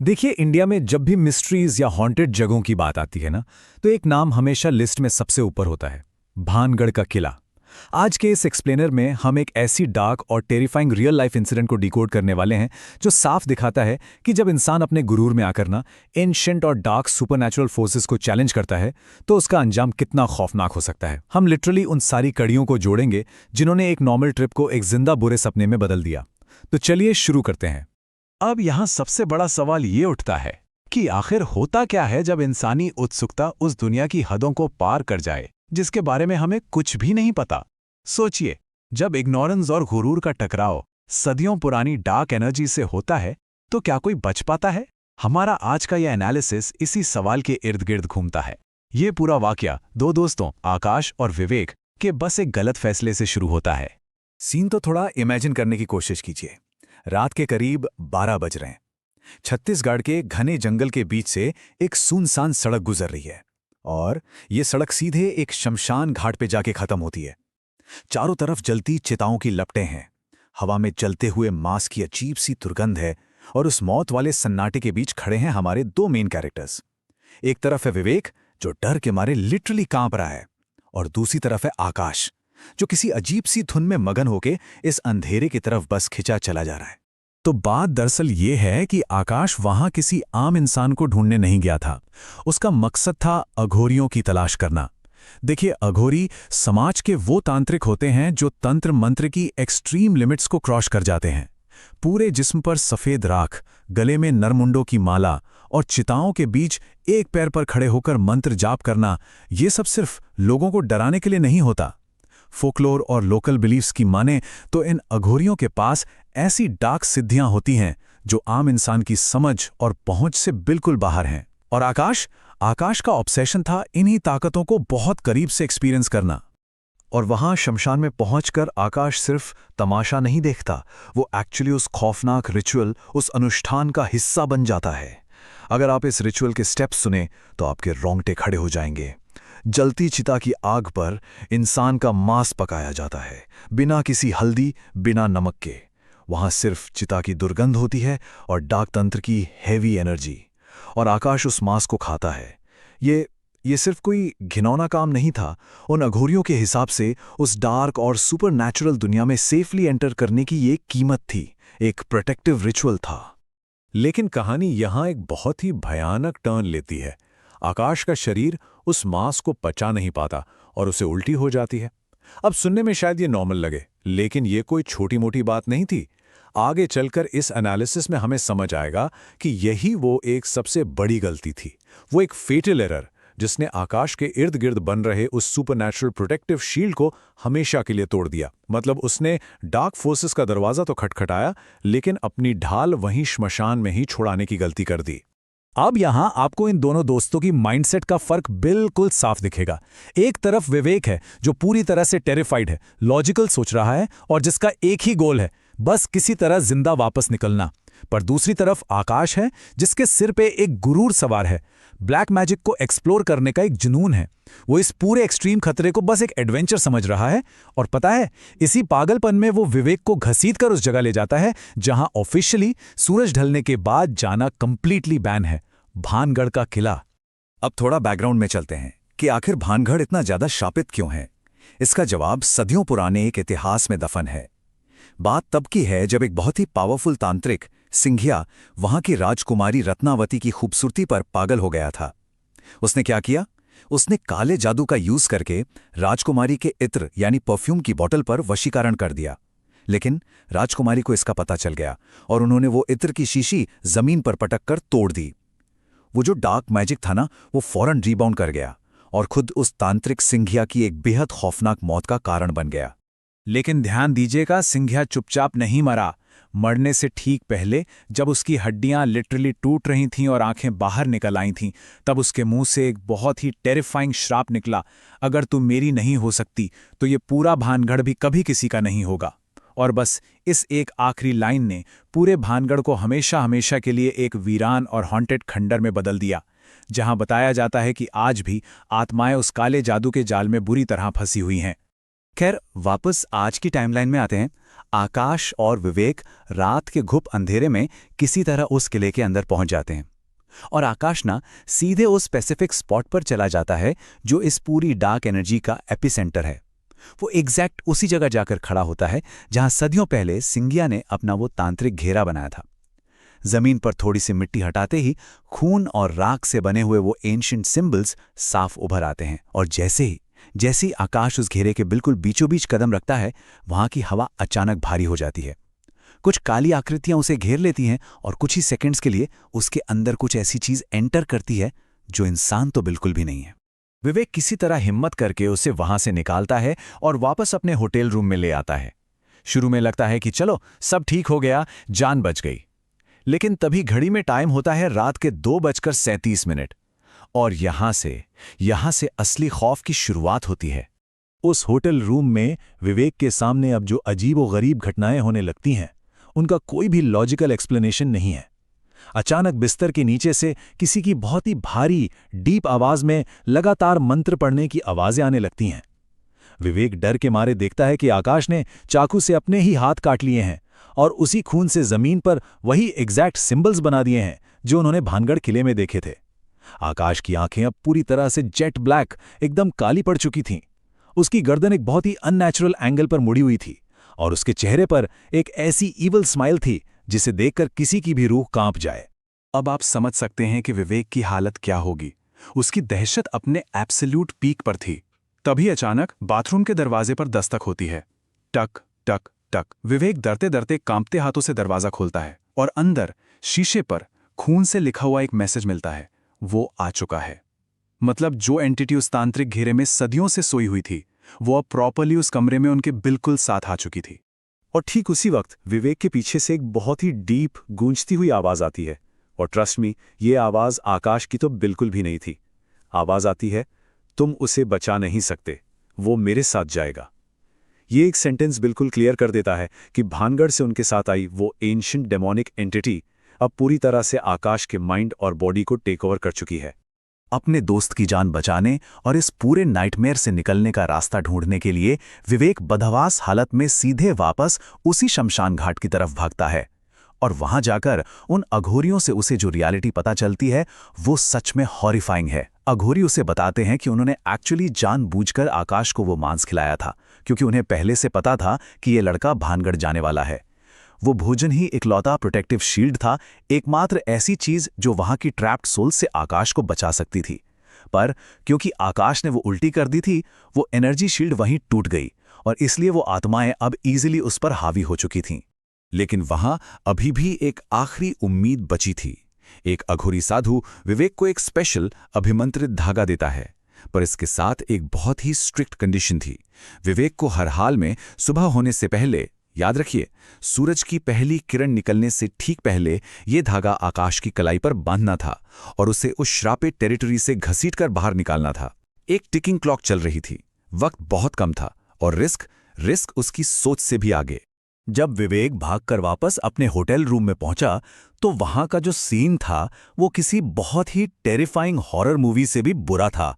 देखिए, इंडिया में जब भी मिस्ट्रीज या हॉन्टेड जगहों की बात आती है ना, तो एक नाम हमेशा लिस्ट में सबसे ऊपर होता है। भानगढ़ का किला। आज के इस एक्सप्लेनर में हम एक ऐसी डार्क और टेरिफाइंग रियल लाइफ इंसिडेंट को डिकोड करने वाले हैं जो साफ दिखाता है कि जब इंसान अपने गुरूर में आकर ना एंशिएंट और डार्क सुपरनैचुरल फोर्सेस को चैलेंज करता है तो उसका अंजाम कितना खौफनाक हो सकता है। हम लिटरली उन सारी कड़ियों को जोड़ेंगे जिन्होंने एक नॉर्मल ट्रिप को एक जिंदा बुरे सपने में बदल दिया। तो चलिए शुरू करते हैं। अब यहाँ सबसे बड़ा सवाल ये उठता है कि आखिर होता क्या है जब इंसानी उत्सुकता उस दुनिया की हदों को पार कर जाए जिसके बारे में हमें कुछ भी नहीं पता। सोचिए, जब इग्नोरेंस और गुरूर का टकराव सदियों पुरानी डार्क एनर्जी से होता है तो क्या कोई बच पाता है? हमारा आज का यह एनालिसिस इसी सवाल के इर्द गिर्द घूमता है। ये पूरा वाकया दो दोस्तों आकाश और विवेक के बस एक गलत फैसले से शुरू होता है। सीन तो थोड़ा इमेजिन करने की कोशिश कीजिए। रात के करीब 12 बज रहे हैं। छत्तीसगढ़ के घने जंगल के बीच से एक सुनसान सड़क गुजर रही है और ये सड़क सीधे एक शमशान घाट पे जाके खत्म होती है। चारों तरफ जलती चिताओं की लपटें हैं, हवा में जलते हुए मांस की अजीब सी दुर्गंध है और उस मौत वाले सन्नाटे के बीच खड़े हैं हमारे दो मेन कैरेक्टर्स। एक तरफ है विवेक जो डर के मारे लिटरली कांप रहा है और दूसरी तरफ है आकाश जो किसी अजीब सी धुन में मगन होके इस अंधेरे की तरफ बस खिंचा चला जा रहा है। तो बात दरअसल ये है कि आकाश वहां किसी आम इंसान को ढूंढने नहीं गया था। उसका मकसद था अघोरियों की तलाश करना। देखिए, अघोरी समाज के वो तांत्रिक होते हैं जो तंत्र मंत्र की एक्सट्रीम लिमिट्स को क्रॉस कर जाते हैं। पूरे जिस्म पर सफेद राख, गले में नरमुंडों की माला और चिताओं के बीच एक पैर पर खड़े होकर मंत्र जाप करना, ये सब सिर्फ लोगों को डराने के लिए नहीं होता। फोकलोर और लोकल बिलीफ्स की माने तो इन अघोरियों के पास ऐसी डार्क सिद्धियां होती हैं जो आम इंसान की समझ और पहुंच से बिल्कुल बाहर हैं। और आकाश का ऑब्सेशन था इन्हीं ताकतों को बहुत करीब से एक्सपीरियंस करना। और वहां शमशान में पहुंचकर आकाश सिर्फ तमाशा नहीं देखता, वो एक्चुअली उस खौफनाक रिचुअल, उस अनुष्ठान का हिस्सा बन जाता है। अगर आप इस रिचुअल के स्टेप्स सुने तो आपके रोंगटे खड़े हो जाएंगे। जलती चिता की आग पर इंसान का मांस पकाया जाता है, बिना किसी हल्दी, बिना नमक के। वहां सिर्फ चिता की दुर्गंध होती है और डार्क तंत्र की हैवी एनर्जी। और आकाश उस मांस को खाता है। ये सिर्फ कोई घिनौना काम नहीं था। उन अघोरियों के हिसाब से उस डार्क और सुपरनैचुरल दुनिया में सेफली एंटर करने की ये कीमत थी, एक प्रोटेक्टिव रिचुअल था। लेकिन कहानी यहां एक बहुत ही भयानक टर्न लेती है। आकाश का शरीर उस मांस को पचा नहीं पाता और उसे उल्टी हो जाती है। अब सुनने में शायद ये नॉर्मल लगे, लेकिन ये कोई छोटी मोटी बात नहीं थी। आगे चलकर इस एनालिसिस में हमें समझ आएगा कि यही वो एक सबसे बड़ी गलती थी, वो एक फेटल एरर जिसने आकाश के इर्द गिर्द बन रहे उस सुपरनैचुरल प्रोटेक्टिव शील्ड को हमेशा के लिए तोड़ दिया। मतलब उसने डार्क फोर्सेस का दरवाजा तो खटखटाया, लेकिन अपनी ढाल वहीं श्मशान में ही छुड़ाने की गलती कर दी। अब यहां आपको इन दोनों दोस्तों की माइंडसेट का फर्क बिल्कुल साफ दिखेगा। एक तरफ विवेक है जो पूरी तरह से टेरिफाइड है, लॉजिकल सोच रहा है और जिसका एक ही गोल है, बस किसी तरह जिंदा वापस निकलना। पर दूसरी तरफ आकाश है जिसके सिर पे एक गुरूर सवार है। ब्लैक मैजिक को एक्सप्लोर करने का एक जुनून है। वो इस पूरे एक्सट्रीम खतरे को बस एक एडवेंचर समझ रहा है। और पता है, इसी पागलपन में वो विवेक को घसीटकर उस जगह ले जाता है जहां ऑफिशियली सूरज ढलने के बाद जाना कंप्लीटली बैन है, भानगढ़ का किला। अब थोड़ा बैकग्राउंड में चलते हैं कि आखिर भानगढ़ इतना ज्यादा शापित क्यों है। इसका जवाब सदियों पुराने एक इतिहास में दफन है। बात तब की है जब एक बहुत ही पावरफुल तांत्रिक सिंघिया वहां की राजकुमारी रत्नावती की खूबसूरती पर पागल हो गया था। उसने क्या किया? उसने काले जादू का यूज करके राजकुमारी के इत्र यानी परफ्यूम की बोतल पर वशीकरण कर दिया। लेकिन राजकुमारी को इसका पता चल गया और उन्होंने वो इत्र की शीशी जमीन पर पटक कर तोड़ दी। वो जो डार्क मैजिक था ना, वो फौरन रीबाउंड कर गया और खुद उस तांत्रिक सिंघिया की एक बेहद खौफनाक मौत का कारण बन गया। लेकिन ध्यान दीजिएगा, सिंघिया चुपचाप नहीं मरा। मरने से ठीक पहले जब उसकी हड्डियां लिटरली टूट रही थीं और आंखें बाहर निकल आई थीं, तब उसके मुंह से एक बहुत ही टेरिफाइंग श्राप निकला, अगर तू मेरी नहीं हो सकती तो ये पूरा भानगढ़ भी कभी किसी का नहीं होगा। और बस इस एक आखिरी लाइन ने पूरे भानगढ़ को हमेशा हमेशा के लिए एक वीरान और हॉन्टेड खंडर में बदल दिया, जहां बताया जाता है कि आज भी आत्माएं उस काले जादू के जाल में बुरी तरह फंसी हुई हैं। खैर, वापस आज की टाइमलाइन में आते हैं। आकाश और विवेक रात के घुप अंधेरे में किसी तरह उस किले के अंदर पहुंच जाते हैं और आकाश ना सीधे उस स्पेसिफिक स्पॉट पर चला जाता है जो इस पूरी डार्क एनर्जी का एपिसेंटर है। वो एग्जैक्ट उसी जगह जाकर खड़ा होता है जहां सदियों पहले सिंगिया ने अपना वो तांत्रिक घेरा बनाया था। जमीन पर थोड़ी सी मिट्टी हटाते ही खून और राख से बने हुए वो एंशिएंट सिंबल्स साफ उभर आते हैं और जैसे ही आकाश उस घेरे के बिल्कुल बीचों बीच कदम रखता है, वहां की हवा अचानक भारी हो जाती है। कुछ काली आकृतियां उसे घेर लेती हैं और कुछ ही सेकंड्स के लिए उसके अंदर कुछ ऐसी चीज एंटर करती है जो इंसान तो बिल्कुल भी नहीं है। विवेक किसी तरह हिम्मत करके उसे वहां से निकालता है और वापस अपने होटल रूम में ले आता है। शुरू में लगता है कि चलो सब ठीक हो गया, जान बच गई। लेकिन तभी घड़ी में टाइम होता है रात के 2:37 और यहां से असली खौफ की शुरुआत होती है। उस होटल रूम में विवेक के सामने अब जो अजीबोगरीब घटनाएं होने लगती हैं, उनका कोई भी लॉजिकल एक्सप्लेनेशन नहीं है। अचानक बिस्तर के नीचे से किसी की बहुत ही भारी, डीप आवाज में लगातार मंत्र पढ़ने की आवाजें आने लगती हैं। विवेक डर के मारे देखता है कि आकाश ने चाकू से अपने ही हाथ काट लिए हैं और उसी खून से जमीन पर वही एग्जैक्ट सिंबल्स बना दिए हैं जो उन्होंने भानगढ़ किले में देखे थे। आकाश की आंखें अब पूरी तरह से जेट ब्लैक, एकदम काली पड़ चुकी थीं। उसकी गर्दन एक बहुत ही अननेचुरल एंगल पर मुड़ी हुई थी और उसके चेहरे पर एक ऐसी ईवल स्माइल थी जिसे देखकर किसी की भी रूह कांप जाए। अब आप समझ सकते हैं कि विवेक की हालत क्या होगी। उसकी दहशत अपने एब्सोल्यूट पीक पर थी। तभी अचानक बाथरूम के दरवाजे पर दस्तक होती है। टक टक टक। विवेक डरते डरते कांपते हाथों से दरवाजा खोलता है और अंदर शीशे पर खून से लिखा हुआ एक मैसेज मिलता है। वो आ चुका है। मतलब जो एंटिटी उस तांत्रिक घेरे में सदियों से सोई हुई थी, वो अब प्रॉपर्ली उस कमरे में उनके बिल्कुल साथ आ चुकी थी। और ठीक उसी वक्त विवेक के पीछे से एक बहुत ही डीप गूंजती हुई आवाज आती है। और ट्रस्ट मी, ये आवाज आकाश की तो बिल्कुल भी नहीं थी। आवाज आती है, तुम उसे बचा नहीं सकते, वो मेरे साथ जाएगा। ये एक सेंटेंस बिल्कुल क्लियर कर देता है कि भानगढ़ से उनके साथ आई वो एंशिएंट डेमोनिक एंटिटी अब पूरी तरह से आकाश के माइंड और बॉडी को टेक ओवर कर चुकी है। अपने दोस्त की जान बचाने और इस पूरे नाइटमेयर से निकलने का रास्ता ढूंढने के लिए विवेक बदहवास हालत में सीधे वापस उसी शमशान घाट की तरफ भागता है। और वहां जाकर उन अघोरियों से उसे जो रियलिटी पता चलती है वो सच में हॉरिफाइंग है। अघोरी उसे बताते हैं कि उन्होंने एक्चुअली जानबूझकर आकाश को वो मांस खिलाया था, क्योंकि उन्हें पहले से पता था कि ये लड़का भानगढ़ जाने वाला है। वो भोजन ही इकलौता प्रोटेक्टिव शील्ड था, एकमात्र ऐसी चीज जो वहां की ट्रैप्ड सोल से आकाश को बचा सकती थी। पर क्योंकि आकाश ने वो उल्टी कर दी थी, वो एनर्जी शील्ड वहीं टूट गई और इसलिए वो आत्माएं अब इजीली उस पर हावी हो चुकी थीं। लेकिन वहां अभी भी एक आखिरी उम्मीद बची थी। एक अघोरी साधु विवेक को एक स्पेशल अभिमंत्रित धागा देता है, पर इसके साथ एक बहुत ही स्ट्रिक्ट कंडीशन थी। विवेक को हर हाल में सुबह होने से पहले, याद रखिए, सूरज की पहली किरण निकलने से ठीक पहले ये धागा आकाश की कलाई पर बांधना था और उसे उस श्रापित टेरिटरी से घसीटकर बाहर निकालना था। एक टिकिंग क्लॉक चल रही थी, वक्त बहुत कम था और रिस्क उसकी सोच से भी आगे। जब विवेक भागकर वापस अपने होटल रूम में पहुंचा तो वहां का जो सीन था वो किसी बहुत ही टेरिफाइंग हॉरर मूवी से भी बुरा था।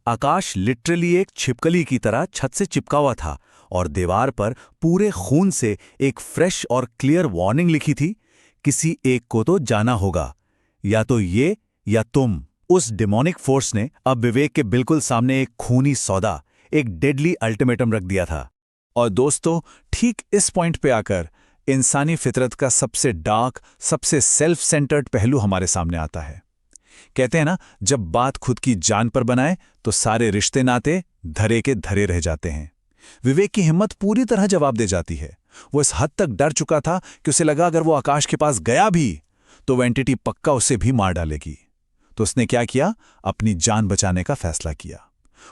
आकाश लिटरली एक छिपकली की तरह छत से चिपका हुआ था और दीवार पर पूरे खून से एक फ्रेश और क्लियर वार्निंग लिखी थी, किसी एक को तो जाना होगा, या तो ये या तुम। उस डिमोनिक फोर्स ने अब विवेक के बिल्कुल सामने एक खूनी सौदा, एक डेडली अल्टीमेटम रख दिया था। और दोस्तों, ठीक इस पॉइंट पे आकर इंसानी फितरत का सबसे डार्क, सबसे सेल्फ सेंटर्ड पहलू हमारे सामने आता है। कहते हैं ना, जब बात खुद की जान पर बनाए तो सारे रिश्ते नाते धरे के धरे रह जाते हैं। विवेक की हिम्मत पूरी तरह जवाब दे जाती है। वो इस हद तक डर चुका था कि उसे लगा अगर वो आकाश के पास गया भी तो वो एंटिटी पक्का उसे भी मार डालेगी। तो उसने क्या किया? अपनी जान बचाने का फैसला किया।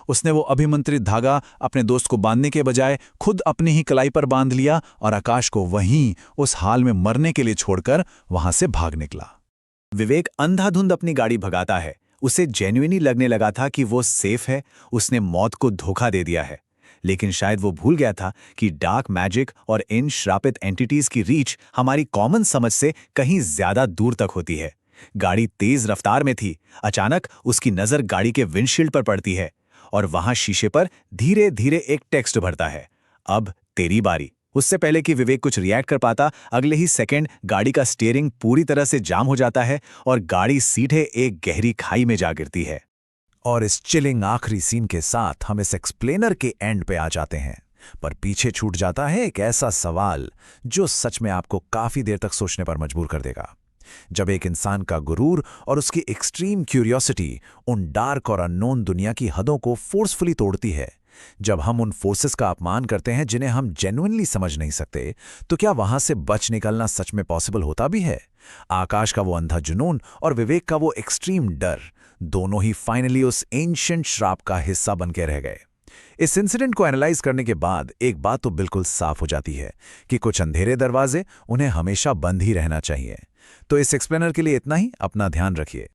उसने वो अभिमंत्रित धागा अपने दोस्त को बांधने के बजाय खुद अपनी ही कलाई पर बांध लिया और आकाश को वहीं उस हाल में मरने के लिए छोड़कर वहां से भाग निकला। विवेक अंधाधुंध अपनी गाड़ी भगाता है। उसे जेन्युइनली लगने लगा था कि वो सेफ है, उसने मौत को धोखा दे दिया है। लेकिन शायद वो भूल गया था कि डार्क मैजिक और इन श्रापित एंटिटीज की रीच हमारी कॉमन समझ से कहीं ज्यादा दूर तक होती है। गाड़ी तेज रफ्तार में थी। अचानक उसकी नजर गाड़ी के विंडशील्ड पर पड़ती है और वहां शीशे पर धीरे धीरे एक टेक्स्ट भरता है, अब तेरी बारी। उससे पहले कि विवेक कुछ रिएक्ट कर पाता, अगले ही सेकंड गाड़ी का स्टीयरिंग पूरी तरह से जाम हो जाता है और गाड़ी सीधे एक गहरी खाई में जा गिरती है। और इस चिलिंग आखिरी सीन के साथ हम इस एक्सप्लेनर के एंड पे आ जाते हैं, पर पीछे छूट जाता है एक ऐसा सवाल जो सच में आपको काफी देर तक सोचने पर मजबूर कर देगा। जब एक इंसान का गुरूर और उसकी एक्सट्रीम क्यूरियोसिटी उन डार्क और अननोन दुनिया की हदों को फोर्सफुली तोड़ती है, जब हम उन फोर्सेस का अपमान करते हैं जिन्हें हम जेन्युइनली समझ नहीं सकते, तो क्या वहां से बच निकलना सच में पॉसिबल होता भी है? आकाश का वो अंधा जुनून और विवेक का वो एक्सट्रीम डर, दोनों ही फाइनली उस एंशिएंट श्राप का हिस्सा बन के रह गए। इस इंसिडेंट को एनालाइज करने के बाद एक बात तो बिल्कुल साफ हो जाती है कि कुछ अंधेरे दरवाजे उन्हें हमेशा बंद ही रहना चाहिए। तो इस एक्सप्लेनर के लिए इतना ही। अपना ध्यान रखिए।